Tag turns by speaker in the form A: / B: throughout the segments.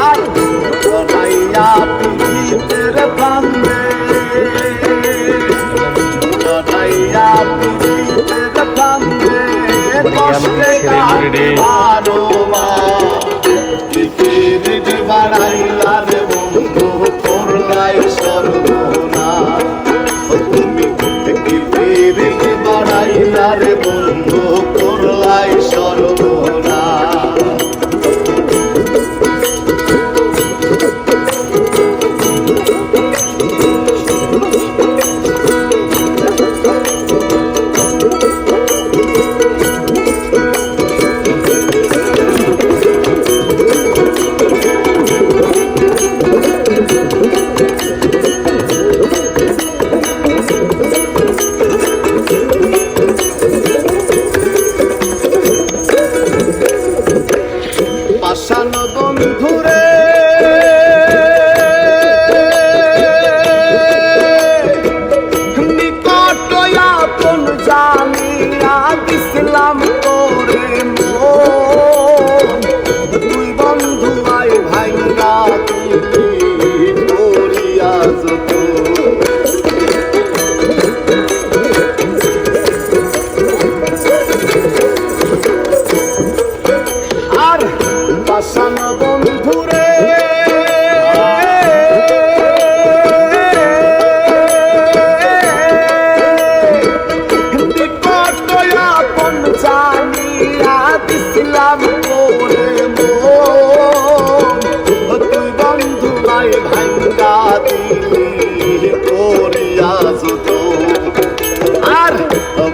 A: আর জড়াইয়া পিড়িতের বান্ধে, জড়াইয়া পিড়িতের বান্ধে কষ্টে কাটবারো মা। কি পিড়িত বাড়াইলা রে বন্ধু করলাই সর্বনাশ। তুমি কি পিড়িত বাড়াইলা রে বন্ধু করলাই সর্বনাশ। পাষাণ বন্ধুরে নিকট আপন জানিয়া দিছিলাম তোরে মন। তুই বন্ধু আয় ভাইয়া তুই করিয়া যত। আর পাষাণ বন্ধুরে নিকট আপন জানিয়া দিছিলাম তোরে মন। তুই বন্ধু আয় ভাঙ্গা দিলি করিয়া যত। আর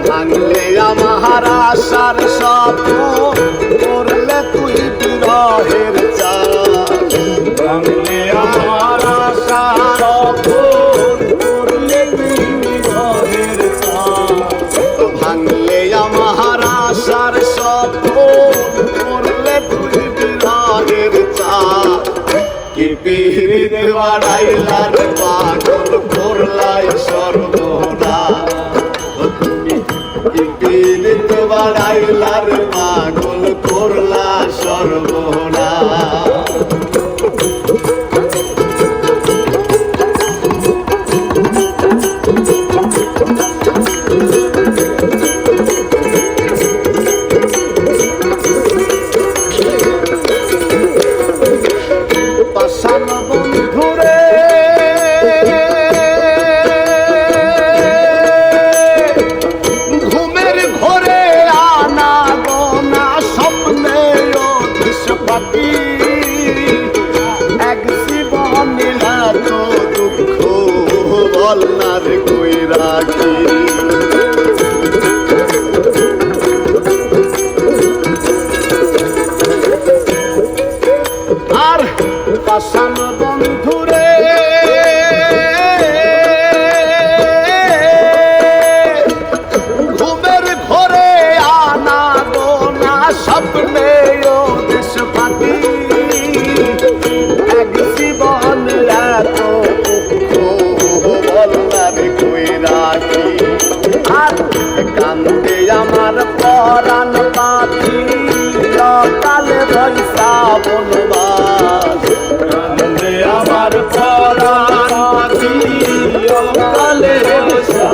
A: ভাঙলে আমার আশার স্বপ্ন করলে তুই বিরহের চাঁদ। ভাঙলে আমার আশার স্বপ্ন করলে তুই বিরহের চাঁদ। ভাঙলে আমার আশার স্বপ্ন করলে তুই বিরহের চাঁদ। কি পিড়িত বাড়াইলা রে পাগল করলাই সর্বনাশ। কি পিড়িত বাড়াইলা রে পাগল করলা সর্বনাশ। পাষাণ বন্ধুরে ঘুমের ঘরে আনা গোনা স্বপ্নে অধিশ পাখি। এক জীবনে এত দুঃখ বল না রে কই রাখি। আর পাষাণ বন্ধুরে ঘুমের ঘরে আনা গোনা স্বপ্নে দেশ পাখি। এক জীবন এত বল না রে কই রাখি। আর কান্দে আমার পরাণ পাখি কালে বৈশা বনবাস। কান্দে আমার পরাণ পাখি কালে বৈশা।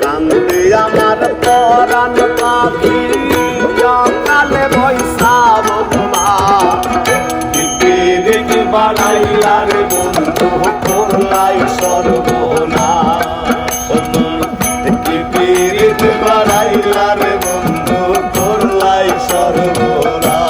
A: কান্দে আমার পরাণ পাখি কালে বৈশা বনবাস। কি পিড়িত বাড়াইলা রে বন্ধু করলাই সর্বনাশ। কি পিড়িত বাড়াইলা রে বন্ধু করলাই সর্বনাশ।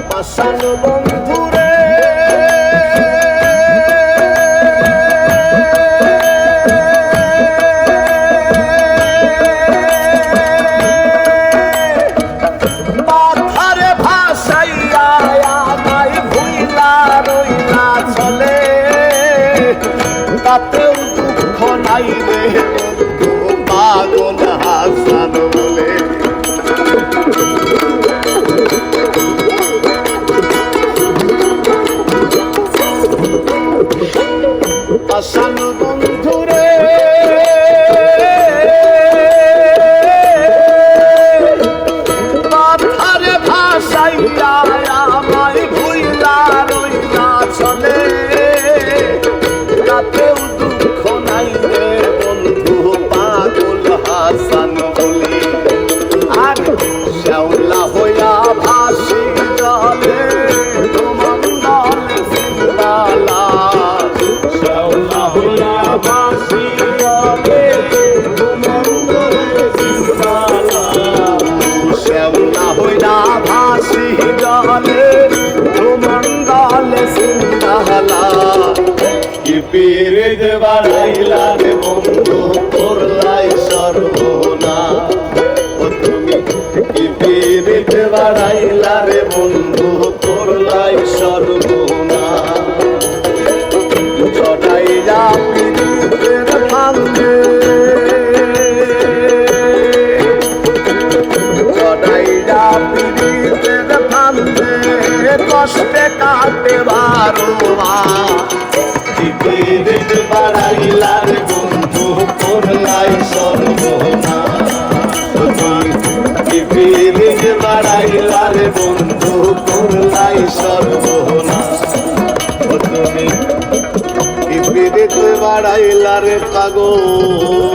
A: পাষাণ বন্ধুরে মাথারে ভাসাইয়া বন্ধু পাগল হাসান বলে হাসান বন্ধুরে মাথারে ভাসাইয়া আমায় ভুইলা রইলা চলে রাতেও দুঃখ নাই রে বন্ধু পাগল হাসান বলে আর শ্যাওলা হইয়া ভাসি জলে মঙ্গল সিন্দালা শ্যাওলা হইয়া ভাসি জলে মঙ্গল সিন্দালা শ্যাওলা হইয়া ভাসি জলে মঙ্গল সিন্দালা কি পীরিত বাড়াইলা রে বন্ধু করলাই সর্বনা ও তুমি কি পীরিত বাড়াইলা রে বন্ধু করলাই সর্বনা চড়াইয়া পীরিতের ফান্দে চড়াইয়া পীরিতের ফান্দে কষ্টে কাটে বারোয়া পীরিত বাড়াইলা রে বন্ধু করলাই সর্বনা পীরিত বাড়াইলা রে বন্ধু করলাই সর্বনা তুমি পীরিত বাড়াইলা রে পাগল